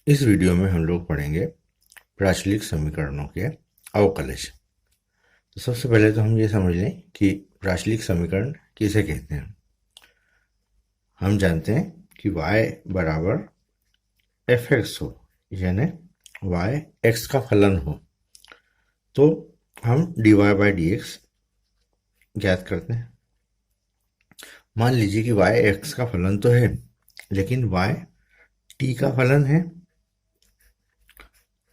इस वीडियो में हम लोग पढ़ेंगे प्राचलिक समीकरणों के अवकलज। तो सबसे पहले तो हम ये समझ लें कि प्राचलिक समीकरण किसे कहते हैं। हम जानते हैं कि y बराबर एफ एक्स हो, यानी y x का फलन हो, तो हम dy बाई डी एक्स ज्ञात करते हैं। मान लीजिए कि y x का फलन तो है, लेकिन y t का फलन है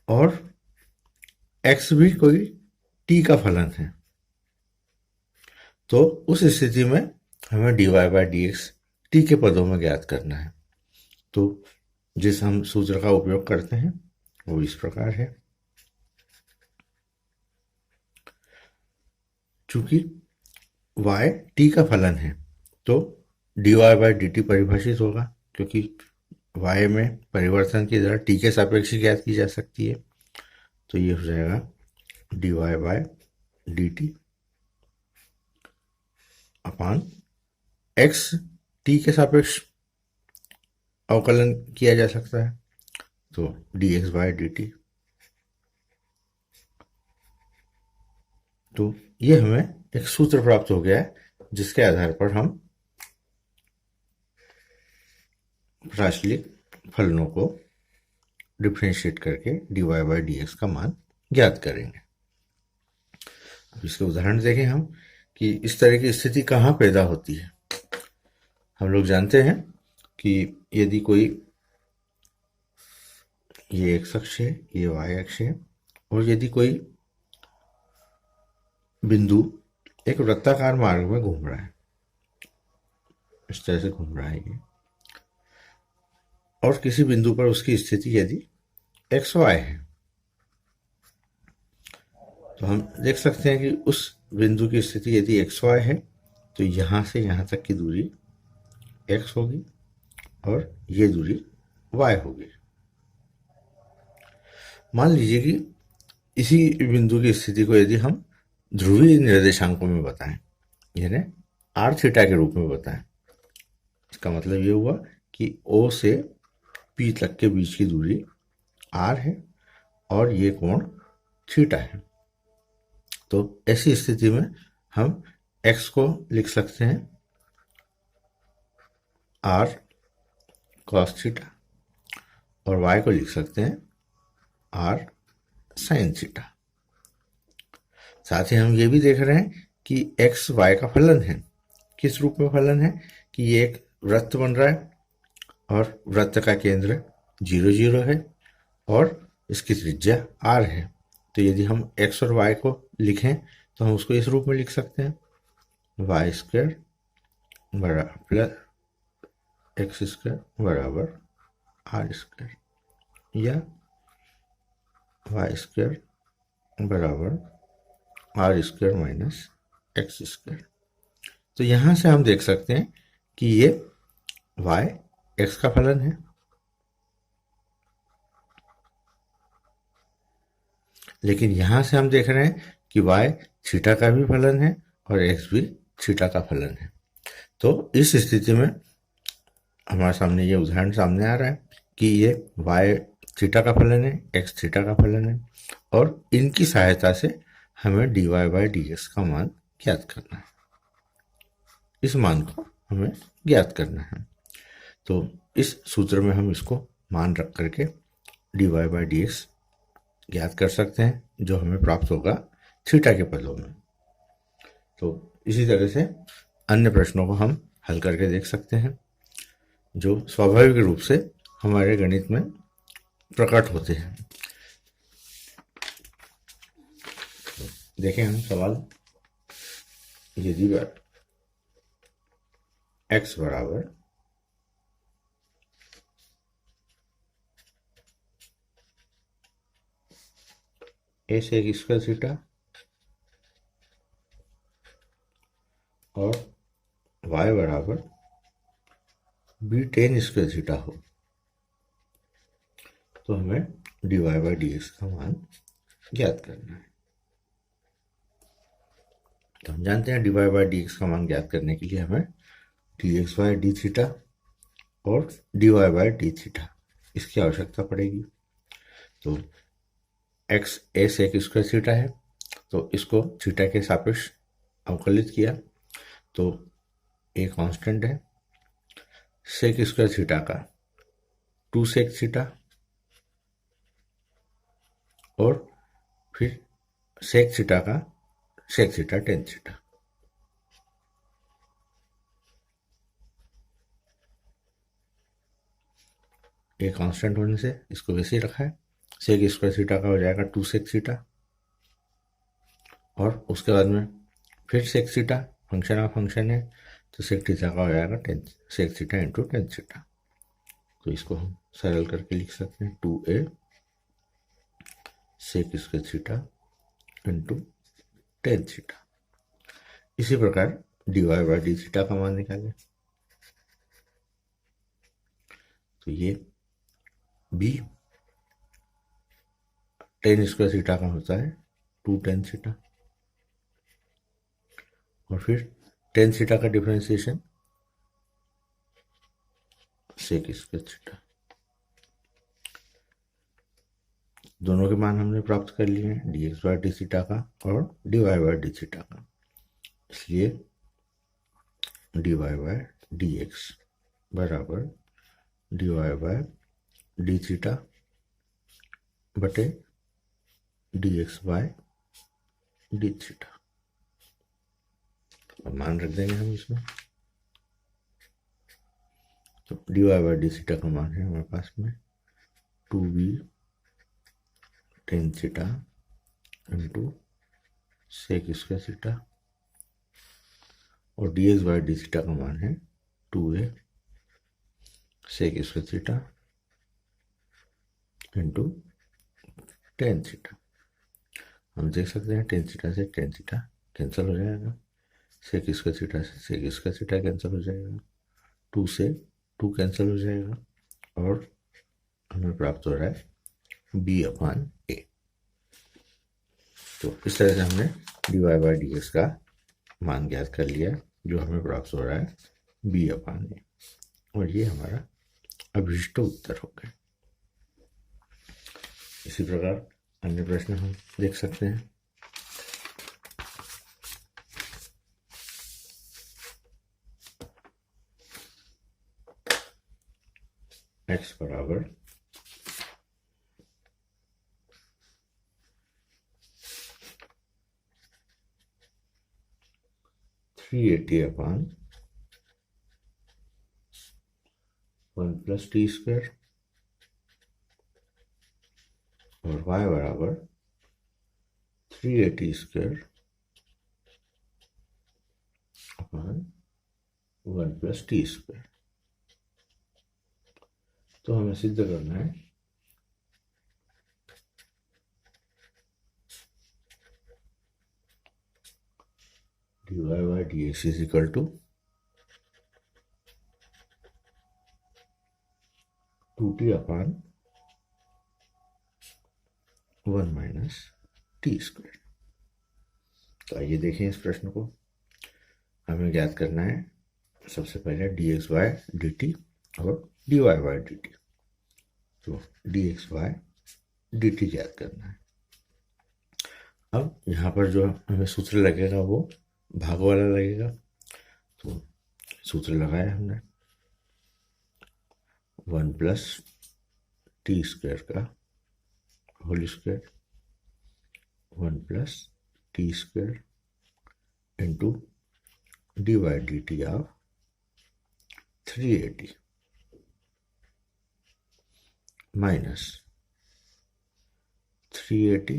और x भी कोई t का फलन है। तो उस स्थिति में हमें dy by D x T के पदों में ज्ञात करना है। तो जिस हम सूत्र का उपयोग करते हैं वो इस प्रकार है। चूंकि y t का फलन है तो dy बाई डी टी परिभाषित होगा, क्योंकि y में परिवर्तन की दर t के सापेक्ष ज्ञात की जा सकती है। तो ये हो जाएगा dy by d T upon x t के सापेक्ष अवकलन किया जा सकता है, तो dx बाई डी टी। तो ये हमें एक सूत्र प्राप्त हो गया है, जिसके आधार पर हम प्राचलिक फलनों को डिफ्रेंशिएट करके dy बाई डी एक्स का मान ज्ञात करेंगे। अब इसके उदाहरण देखें हम कि इस तरह की स्थिति कहाँ पैदा होती है। हम लोग जानते हैं कि यदि कोई, ये x अक्ष है, ये y अक्ष है, और यदि कोई बिंदु एक वृत्ताकार मार्ग में घूम रहा है, इस तरह से घूम रहा है ये, और किसी बिंदु पर उसकी स्थिति यदि एक्स वाई है, तो हम देख सकते हैं कि उस बिंदु की स्थिति यदि एक्स वाई है तो यहां से यहां तक की दूरी एक्स होगी और ये दूरी वाई होगी। मान लीजिए कि इसी बिंदु की स्थिति को यदि हम ध्रुवीय निर्देशांकों में बताएं, यानी आर थीटा के रूप में बताएं, इसका मतलब ये हुआ कि ओ से पी तक के बीच की दूरी आर है और ये कोण थीटा है। तो ऐसी स्थिति में हम x को लिख सकते हैं r cos थीटा और y को लिख सकते हैं r sin थीटा। साथ ही हम ये भी देख रहे हैं कि x y का फलन है। किस रूप में फलन है कि ये एक वृत्त बन रहा है और वृत्त का केंद्र 0 0 है और इसकी त्रिज्या r है। तो यदि हम x और y को लिखें तो हम उसको इस रूप में लिख सकते हैं वाई स्क्वायर बराबर प्लस एक्स स्क्वायर बराबर आर स्क्वायर, या वाई स्क्वायर बराबर R square minus X square. तो यहां से हम देख सकते हैं कि ये y x का फलन है, लेकिन यहां से हम देख रहे हैं कि y थीटा का भी फलन है और x भी थीटा का फलन है। तो इस स्थिति में हमारे सामने ये उदाहरण सामने आ रहा है कि ये y थीटा का फलन है, x थीटा का फलन है, और इनकी सहायता से हमें dy बाई डी एक्स का मान ज्ञात करना है। इस मान को हमें ज्ञात करना है। तो इस सूत्र में हम इसको मान रख करके dy बाई डी एक्स ज्ञात कर सकते हैं, जो हमें प्राप्त होगा थीटा के पदों में। तो इसी तरह से अन्य प्रश्नों को हम हल करके देख सकते हैं, जो स्वाभाविक रूप से हमारे गणित में प्रकट होते हैं। देखें हम सवाल, यदि x बराबर a सेक स्क्वायर थीटा और y बराबर b टेन स्क्वायर थीटा हो, तो हमें dy बाई डी एक्स का मान ज्ञात करना है। तो हम जानते हैं dy बाई डी एक्स का मान ज्ञात करने के लिए हमें dx बाई डी थीटा और dy बाई डी थीटा इसकी आवश्यकता पड़ेगी। तो एक्स ए सेक स्क्वायर थीटा है, तो इसको थीटा के सापेक्ष अवकलित किया तो ए कांस्टेंट है। सेक स्क्वायर थीटा का 2 सेक थीटा और फिर सेक थीटा का sec theta tan theta. A constant होने से इसको वैसे ही रखा है। सेक स्क्वायर थीटा का हो जाएगा 2 सेक थीटा और उसके बाद में फिर sec theta, function of function है तो सेक थीटा का हो जाएगा tan sec theta into tan theta. तो इसको हम सरल करके लिख सकते हैं 2a sec square theta into tan theta. इसी प्रकार dy बाई डी थीटा का मान निकालें तो ये b टेन स्क्वायर थीटा का होता है 2 टेन थीटा और फिर टेन थीटा का डिफरेंशिएशन सेक स्क्वायर थीटा। दोनों के मान हमने प्राप्त कर लिए हैं, d x by d theta का और d Y by d theta का। इसलिए d Y by D x बराबर d Y by d theta बटे d x by d theta. तो मान रख देंगे हम इसमें। तो d Y by d theta का मान है हमारे पास में 2b tan theta into sec square theta और d x by d theta का मान है 2a sec square theta into tan theta. हम देख सकते हैं टेन थीटा से टेन थीटा कैंसिल हो जाएगा, सेक स्क्वायर थीटा से सेक स्क्वायर थीटा कैंसिल हो जाएगा, 2 से 2 कैंसिल हो जाएगा और हमें प्राप्त हो रहा है b अपान a। तो इस तरह से हमने D Y by D X का मान ज्ञात कर लिया जो हमें प्राप्त हो रहा है b अपान a और ये हमारा अभिष्ट उत्तर हो गया। इसी प्रकार अन्य प्रश्न हम देख सकते हैं। x बराबर 380 अपान 1 प्लस टी स्क्वायर और y बराबर 380 square upon 1 plus T square. तो हमें सिद्ध करना है d Y by D x is equal to 2t upon 1 minus T square. तो आइए देखें इस प्रश्न को। हमें ज्ञात करना है सबसे पहले d x by d t और d Y by d t. तो d x by d t ज्ञात करना है। अब यहाँ पर जो हमें सूत्र लगेगा वो भाग वाला लगेगा। तो सूत्र लगाया हमने 1 प्लस टी स्क्वायर का whole square 1 plus T square into d by d t of 380 minus 380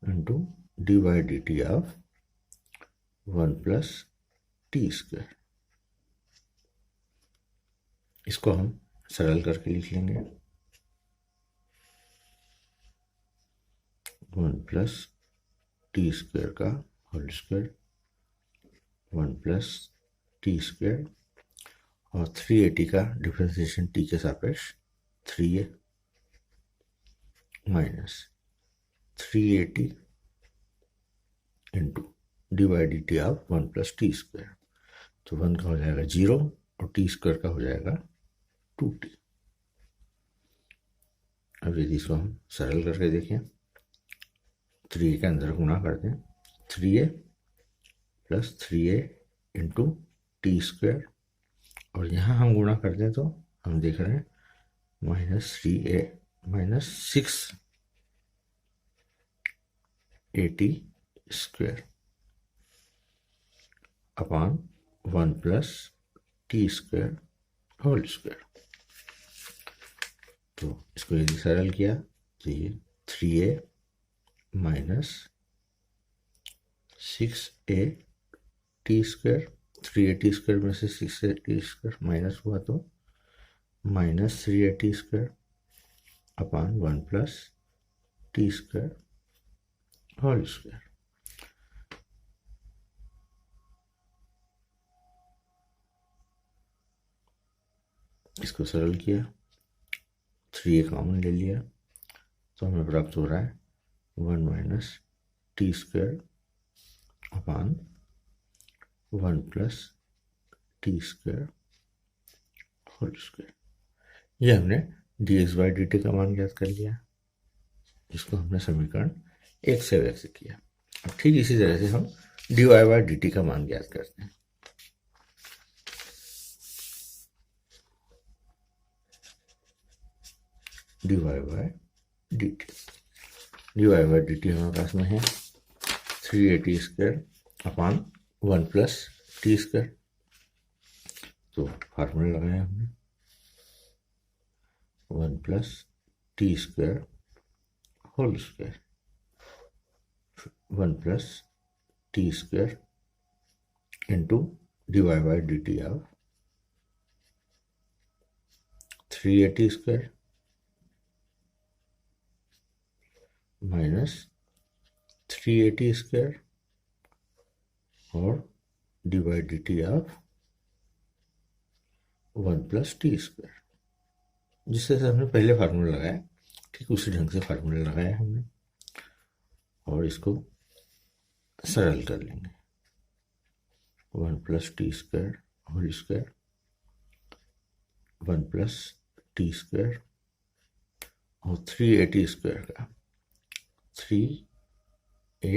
into d by d t of 1 plus T square. इसको हम सरल करके लिख लेंगे 1 प्लस टी स्क्वायर का whole square 1 plus T square और 380 का डिफरेंशिएशन टी के सापेक्ष 3a minus 380 into d by d t of 1 plus T square. तो 1 का हो जाएगा 0 और टी स्क्वायर का हो जाएगा 2t। अब यदि इसको हम सरल करके देखें, 3a के अंदर गुणा करते हैं, 3a plus 3a into T square, और यहाँ हम गुणा करते हैं तो हम देख रहे हैं -3a minus 6at square upon 1 plus T square whole square. तो इसको यदि सरल किया तो ये 3a minus 6a t square, 3a t square में से 6a टी स्क्वायर माइनस हुआ तो -3a t square upon 1 plus T square whole square. इसको सरल किया, 3a कॉमन ले लिया तो हमें प्राप्त हो रहा है 1 minus T square upon 1 plus T square whole square. ये हमने dx बाई dt का मान ज्ञात कर लिया, इसको हमने समीकरण 1 से व्यक्त किया। अब ठीक इसी तरह से हम dy बाई dt का मान ज्ञात करते हैं। dy by dt, dy by dt हमारे पास में है 3at square upon 1 plus T square. तो फार्मूला लगाया हमने 1 plus T square whole square, 1 plus T square into dy by dt of 3at square minus 3at square और dy by dt of 1 plus T square. जिस तरह से हमने पहले formula लगाया ठीक उसी ढंग से फार्मूला लगाया हमने, और इसको सरल कर लेंगे। 1 plus T square whole square, 1 plus T square और 3at स्क्वायर का 3a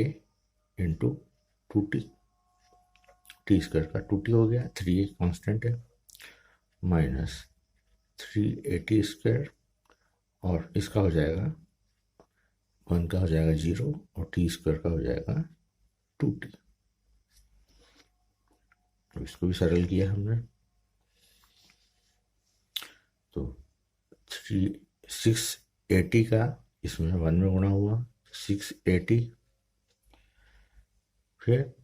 into 2t, T square का 2t हो गया, 3a कांस्टेंट है, माइनस 3at स्क्वायर और इसका हो जाएगा 1 का हो जाएगा 0 और टी स्क्वायर का हो जाएगा 2t। इसको भी सरल किया हमने तो 680 का इसमें 1 में गुणा हुआ 680, फिर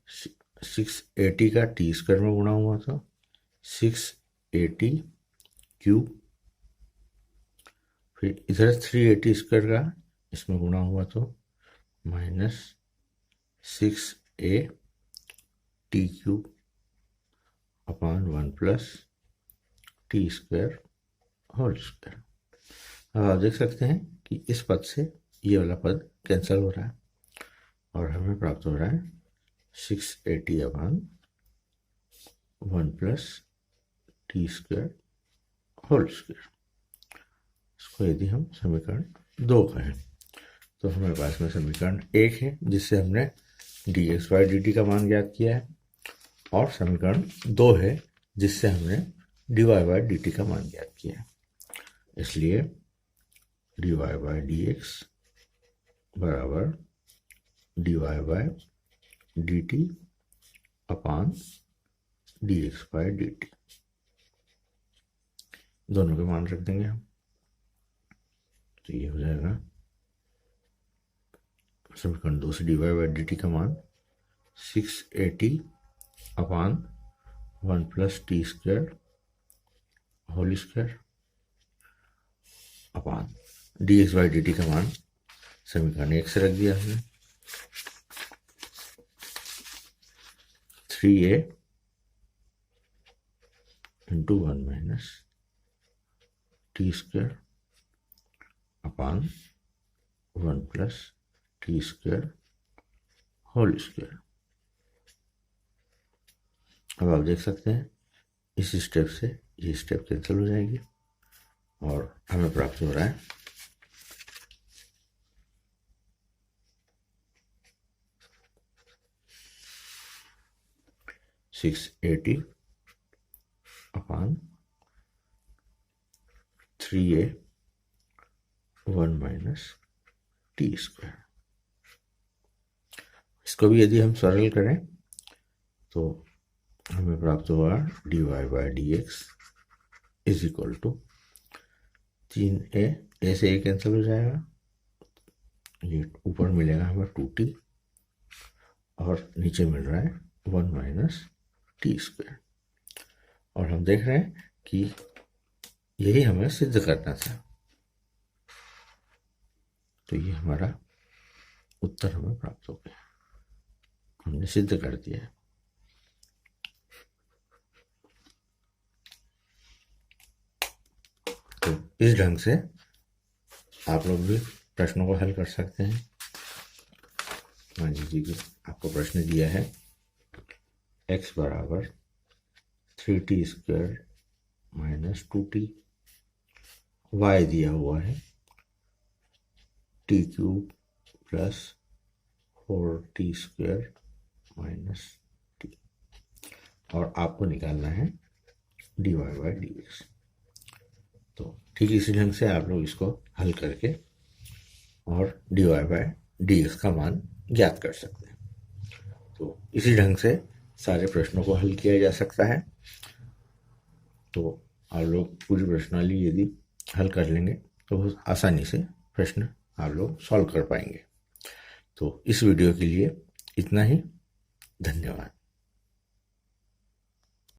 680 का टी स्क्वायर में गुणा हुआ था 680 क्यूब, फिर इधर 380 स्क्वायर का इसमें गुणा हुआ तो minus 6a t cube upon 1 plus T square whole square. अब आप देख सकते हैं कि इस पद से ये वाला पद कैंसिल हो रहा है और हमें प्राप्त हो रहा है 680 upon 1 plus T square whole square. इसको यदि हम समीकरण 2 कहें तो हमारे पास में समीकरण 1 है जिससे हमने dx बाई dt का मान ज्ञात किया है, और समीकरण 2 है जिससे हमने dy बाई dt का मान ज्ञात किया है। इसलिए dy बाई dx बराबर dy by dt upon dx by dt, दोनों के मान रख देंगे हम तो ये हो जाएगा समीकरण 2 से dy बाई dt का मान 680 upon 1 plus T square whole square upon dx by dt का मान समीकरण 1 से रख दिया हमने 3a into 1 minus T square upon 1 plus T square whole square. अब आप देख सकते हैं इस स्टेप से ये स्टेप कैंसिल हो जाएगी और हमें प्राप्त हो रहा है 680 upon 3a 1 minus T square. इसको भी यदि हम सरल करें तो हमें प्राप्त होगा dy by D x is equal to 3a, a से a कैंसिल हो जाएगा, ये ऊपर मिलेगा हमें 2t और नीचे मिल रहा है 1 माइनस टी स्क्वायर। और हम देख रहे हैं कि यही हमें सिद्ध करना था, तो ये हमारा उत्तर हमें प्राप्त हो गया, हमने सिद्ध कर दिया। तो इस ढंग से आप लोग भी प्रश्नों को हल कर सकते हैं। मान लीजिए कि आपको प्रश्न दिया है x बराबर 3t square minus 2t, y दिया हुआ है t cube plus 4t square minus t, और आपको निकालना है dy बाई डी एक्स। तो ठीक इसी ढंग से आप लोग इसको हल करके और dy बाई डी एक्स का मान ज्ञात कर सकते हैं। तो इसी ढंग से सारे प्रश्नों को हल किया जा सकता है। तो आप लोग पूरी प्रश्नावली यदि हल कर लेंगे तो बहुत आसानी से प्रश्न आप लोग सॉल्व कर पाएंगे। तो इस वीडियो के लिए इतना ही, धन्यवाद।